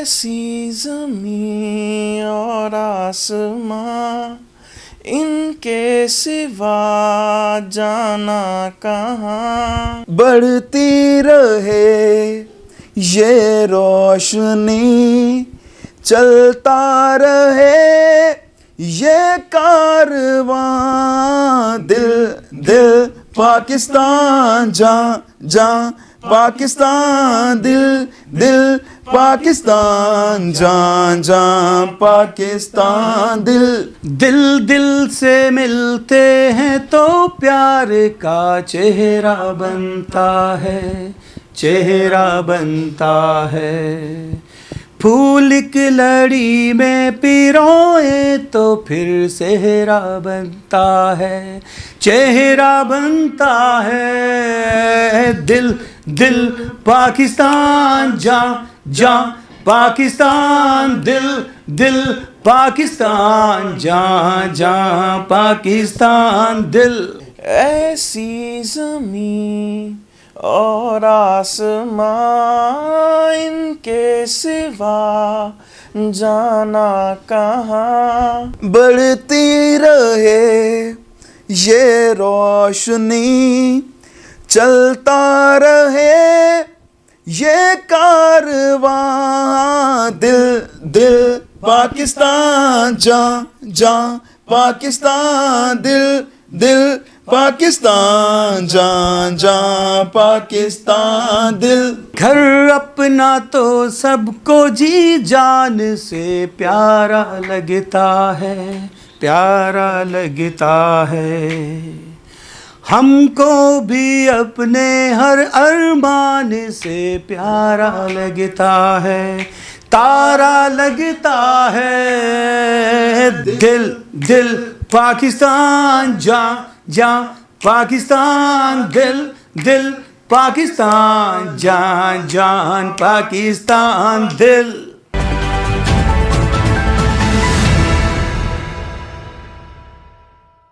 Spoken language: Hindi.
ऐसी ज़मीं और आसमां, इनके सिवा जाना कहाँ। बढ़ती रहे ये रोशनी, चलता रहे ये कारवां। दिल दिल पाकिस्तान, जा जा पाकिस्तान, दिल दिल पाकिस्तान, जान जान पाकिस्तान। दिल दिल दिल से मिलते हैं तो प्यार का चेहरा बनता है, चेहरा बनता है। फूल की लड़ी में पिरोए तो फिर सेहरा बनता है, चेहरा बनता है। दिल दिल पाकिस्तान, जा जा पाकिस्तान, दिल दिल पाकिस्तान, जा जा पाकिस्तान। दिल ऐसी ज़मीं और आसमां, इनके सिवा जाना कहाँ। बढ़ती रहे ये रोशनी, चलता रहे ये कारवां। दिल दिल पाकिस्तान, जा जा पाकिस्तान, दिल दिल पाकिस्तान, जान जान पाकिस्तान। दिल घर अपना तो सबको जी जान से प्यारा लगता है, प्यारा लगता है। हमको भी अपने हर अरमान से प्यारा लगता है, तारा लगता है। दिल दिल पाकिस्तान, जा जा पाकिस्तान, दिल दिल पाकिस्तान, जान जान पाकिस्तान। दिल